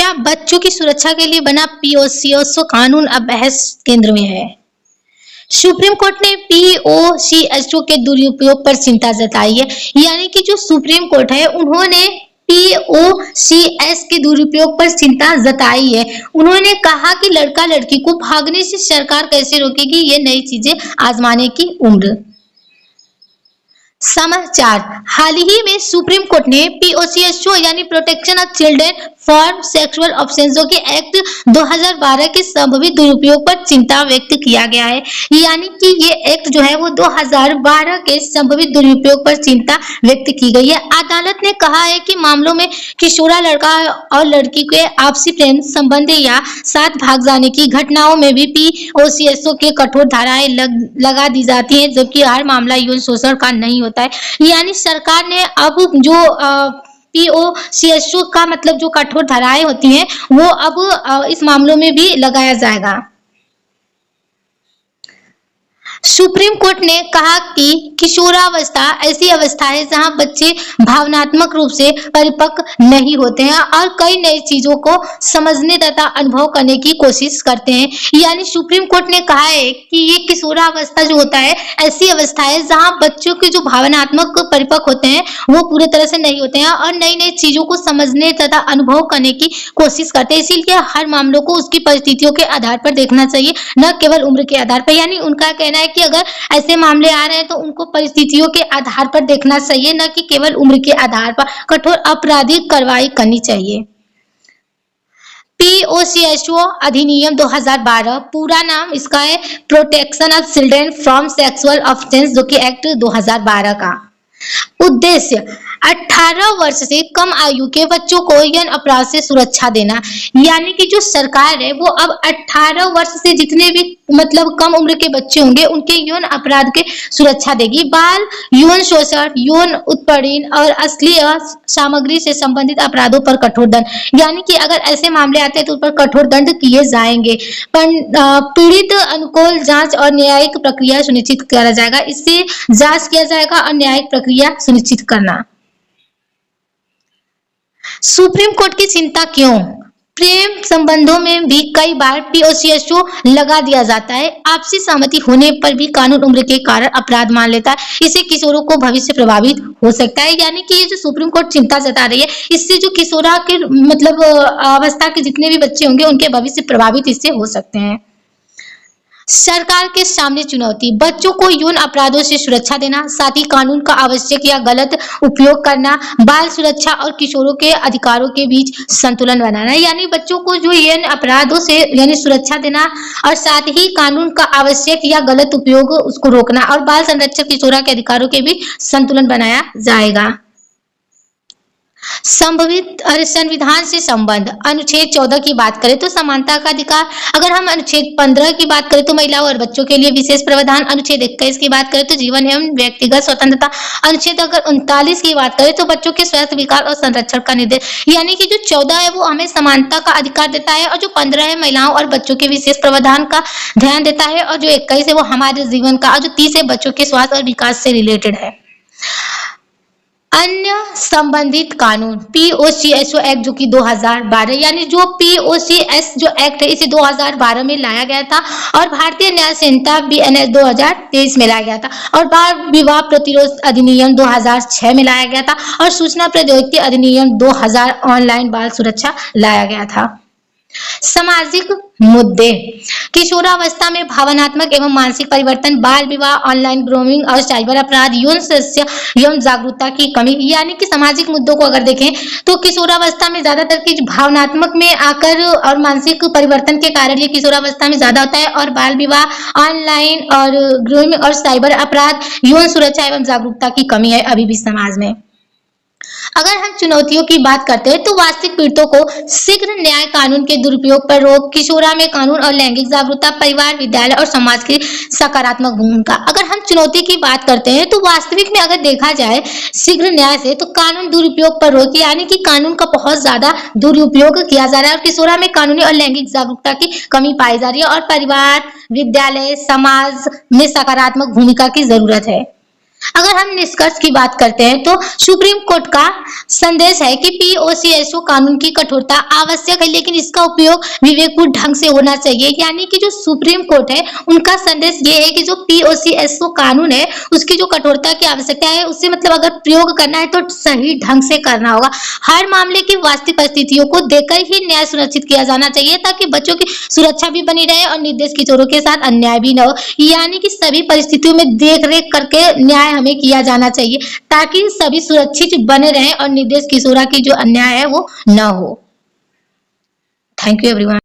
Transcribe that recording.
क्या बच्चों की सुरक्षा के लिए बना पीओसीएसओ कानून अब बहस केंद्र में है? सुप्रीम कोर्ट ने पीओसीएसओ के दुरुपयोग पर चिंता जताई है। यानी कि जो सुप्रीम कोर्ट है उन्होंने पीओसीएस के दुरुपयोग पर चिंता जताई है। उन्होंने कहा कि लड़का लड़की को भागने से सरकार कैसे रोकेगी ये नई चीजें आजमाने की उम्र। समाचार, हाल ही में सुप्रीम कोर्ट ने पीओसीएसओ यानी protection of children for sexual ऑफेंसों के एक्ट 2012 के संभावित दुरुपयोग पर चिंता व्यक्त किया गया है। यानी कि ये एक्ट जो है वो 2012 के संभावित दुरुपयोग पर चिंता व्यक्त की गई है। अदालत ने कहा है कि मामलों में किशोरा लड़का और लड़की के आपसी प्रेम संबंध या साथ भाग जाने की घटनाओं में भी पीओसीएसओ के कठोर धाराएं लगा दी जाती हैं, जबकि हर मामला यौन शोषण का नहीं होता है। यानी सरकार ने अब जो पीओसीएसओ का मतलब जो कठोर धाराएं होती हैं वो अब इस मामलों में भी लगाया जाएगा। सुप्रीम कोर्ट ने कहा कि किशोरावस्था ऐसी अवस्था है जहां बच्चे भावनात्मक रूप से परिपक्व नहीं होते हैं और कई नई चीजों को समझने तथा अनुभव करने की कोशिश करते हैं। यानी सुप्रीम कोर्ट ने कहा है कि ये किशोरावस्था जो होता है ऐसी अवस्था है जहां बच्चों के जो भावनात्मक परिपक्व होते हैं वो पूरे तरह से नहीं होते हैं और नई नई चीजों को समझने तथा अनुभव करने की कोशिश करते हैं। इसीलिए हर मामलों को उसकी परिस्थितियों के आधार पर देखना चाहिए, न केवल उम्र के आधार पर। यानी उनका कहना है कि अगर ऐसे मामले आ रहे हैं तो उनको परिस्थितियों के आधार पर देखना चाहिए, न कि केवल उम्र के आधार पर कठोर आपराधिक कार्रवाई करनी चाहिए। पीओसीएसओ अधिनियम 2012, पूरा नाम इसका है protection of children from sexual offence, जो कि एक्ट 2012 का उद्देश्य 18 वर्ष से कम आयु के बच्चों को यौन अपराध से सुरक्षा देना। यानी कि जो सरकार है वो अब 18 वर्ष से जितने भी मतलब कम उम्र के बच्चे होंगे उनके यौन अपराध के सुरक्षा देगी। बाल यौन शोषण, यौन उत्पीड़न और अश्लील सामग्री से संबंधित अपराधों पर कठोर दंड। यानी कि अगर ऐसे मामले आते हैं तो उन पर कठोर दंड किए जाएंगे। पीड़ित अनुकूल जांच और न्यायिक प्रक्रिया सुनिश्चित किया जाएगा। इससे जांच किया जाएगा और न्यायिक प्रक्रिया सुनिश्चित करना। सुप्रीम कोर्ट की चिंता क्यों? प्रेम संबंधों में भी कई बार पीओसीएसओ लगा दिया जाता है। आपसी सहमति होने पर भी कानून उम्र के कारण अपराध मान लेता है। इससे किशोरों को भविष्य प्रभावित हो सकता है। यानी कि ये जो सुप्रीम कोर्ट चिंता जता रही है, इससे जो किशोरा के मतलब अवस्था के जितने भी बच्चे होंगे उनके भविष्य प्रभावित इससे हो सकते हैं। सरकार के सामने चुनौती, बच्चों को यौन अपराधों से सुरक्षा देना, साथ ही कानून का आवश्यक या गलत उपयोग करना, बाल सुरक्षा और किशोरों के अधिकारों के बीच संतुलन बनाना। यानी बच्चों को जो यौन अपराधों से यानी सुरक्षा देना और साथ ही कानून का आवश्यक या गलत उपयोग उसको रोकना और बाल संरक्षक किशोरों के अधिकारों के बीच संतुलन बनाया जाएगा। संभवित संविधान से संबंध, अनुच्छेद 14 की बात करें तो समानता का अधिकार। अगर हम अनुच्छेद 15 की बात करें तो महिलाओं और बच्चों के लिए विशेष प्रावधान। अनुच्छेद 21 की बात करें तो जीवन एवं व्यक्तिगत स्वतंत्रता। अनुच्छेद अगर 39 की बात करें तो बच्चों के स्वास्थ्य, विकास और संरक्षण का निर्देश। यानी कि जो 14 है वो हमें समानता का अधिकार देता है और जो 15 है महिलाओं और बच्चों के विशेष प्रावधान का ध्यान देता है और जो 21 है वो हमारे जीवन का और जो 30 है बच्चों के स्वास्थ्य और विकास से रिलेटेड है। अन्य संबंधित कानून, पीओसीएसओ एक्ट जो कि 2012, यानी जो पीओसीएस जो एक्ट है इसे 2012 में लाया गया था और भारतीय न्याय संहिता बीएनएस 2023 में लाया गया था और बाल विवाह प्रतिरोध अधिनियम 2006 में लाया गया था और सूचना प्रौद्योगिकी अधिनियम 2000 ऑनलाइन बाल सुरक्षा लाया गया था। सामाजिक मुद्दे, किशोरावस्था में भावनात्मक एवं मानसिक परिवर्तन, बाल विवाह, ऑनलाइन ग्रूमिंग और साइबर अपराध, यौन शोषण एवं जागरूकता की कमी। यानी कि सामाजिक मुद्दों को अगर देखें तो किशोरावस्था में ज्यादातर की भावनात्मक में आकर और मानसिक परिवर्तन के कारण ये किशोरावस्था में ज्यादा होता है और बाल विवाह, ऑनलाइन और ग्रूमिंग और साइबर अपराध, यौन सुरक्षा एवं जागरूकता की कमी है अभी भी समाज में। अगर हम चुनौतियों की बात करते हैं तो वास्तविक पीड़ितों को शीघ्र न्याय, कानून के दुरुपयोग पर रोक, किशोरा में कानून और लैंगिक जागरूकता, परिवार, विद्यालय और समाज की सकारात्मक भूमिका। अगर हम चुनौती की बात करते हैं तो वास्तविक में अगर देखा जाए शीघ्र न्याय से तो कानून दुरुपयोग पर रोक, यानी कि कानून का बहुत ज्यादा दुरुपयोग किया जा रहा है और किशोरा में कानूनी और लैंगिक जागरूकता की कमी पाई जा रही है और परिवार, विद्यालय, समाज में सकारात्मक भूमिका की जरूरत है। अगर हम निष्कर्ष की बात करते हैं तो सुप्रीम कोर्ट का संदेश है कि पीओसीएसओ कानून की कठोरता आवश्यक है, लेकिन इसका उपयोग विवेकपूर्ण ढंग से होना चाहिए। यानी कि जो सुप्रीम कोर्ट है उनका संदेश ये है कि जो पीओसीएसओ कानून है उसकी जो कठोरता की आवश्यकता है उससे मतलब अगर प्रयोग करना है तो सही ढंग से करना होगा। हर मामले की वास्तविक परिस्थितियों को देखकर ही न्याय सुनिश्चित किया जाना चाहिए ताकि बच्चों की सुरक्षा भी बनी रहे और निर्दोष किशोरों के साथ अन्याय भी न हो। यानी कि सभी परिस्थितियों में देख रेख करके न्याय हमें किया जाना चाहिए ताकि सभी सुरक्षित बने रहें और निर्दोष किशोरा की जो अन्याय है वो न हो। Thank you everyone.